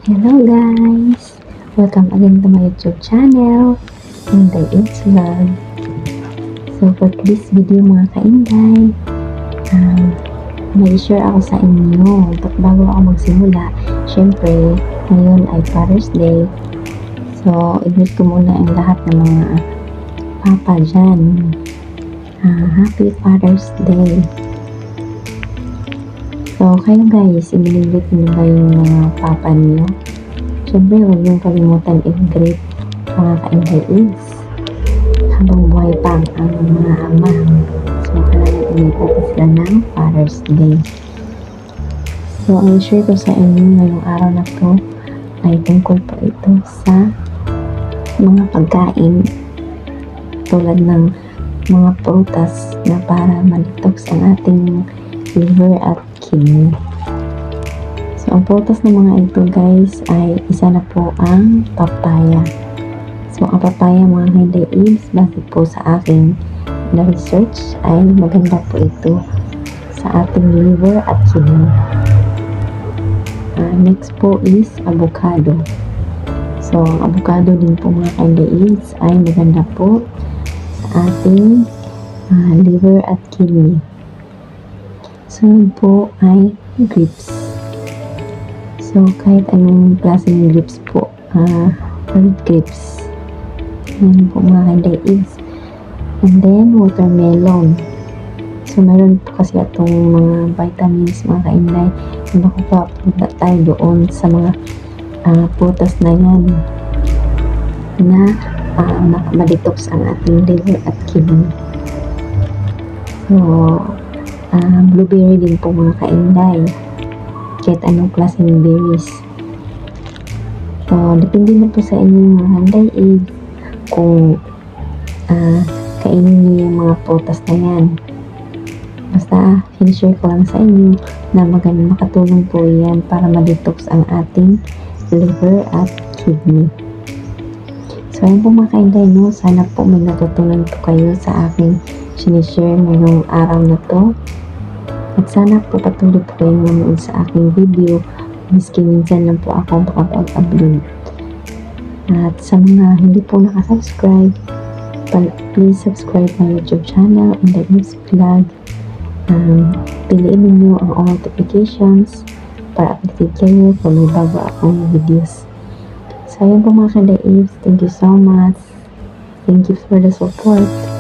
Hello guys! Welcome again to my YouTube channel, Inday It's Vlog. So for this video mga kainday, may share ako sa inyo. Bago ako magsimula, syempre, ngayon ay Father's Day. So, i-greet ko muna ang lahat ng mga papa dyan. Happy Father's Day! So, kayo guys, i-greet nyo ba yung mga papa niyo? Siyempre, huwag niyong kalimutan i-greet mga kainday is habang buhay pa ang mga ama. So, kailangan i-greet sila ng Father's Day. So, ang share ko sa inyo ngayong araw na to ay tungkol po ito sa mga pagkain tulad ng mga prutas na para ma-detox ang ating liver at kidney. So, ang prutas ng mga ito guys ay isa na po ang papaya. So, ang papaya mga kainday is base po sa aking na-research ay maganda po ito sa ating liver at kidney. Next po is avocado. So, avocado din po mga kainday is ay maganda po sa ating liver at kidney. Sunod po ay grapes. So, kahit anong klaseng grapes po, red grapes. Yan po mga kainday is. And then, watermelon. So, meron po kasi itong mga vitamins mga kainday. Nakuha po tayo doon sa mga prutas na yan na ma-detox ang ating liver at kidney. So, blueberry din po mga kainday. Kahit anong klaseng berries. So, depende na po sa inyo mga kainday kung kainin niyo yung mga prutas na yan. Basta, sinishare ko lang sa inyo na makatulong po yan para ma-detox ang ating liver at kidney. So, ayun po mga kainday, no? Sana po may natutunan po kayo sa aking sinishare ngayong araw na to. At sana po patuloy po kayong manood sa aking video miski minsan lang po ako makapag-upload. At sa mga hindi po nakasubscribe, please subscribe my YouTube channel Inday It's Vlog. Piliin ninyo ang all notifications para updated kayo kung may bago akong videos. So ayun po mga kainday, thank you so much. Thank you for the support.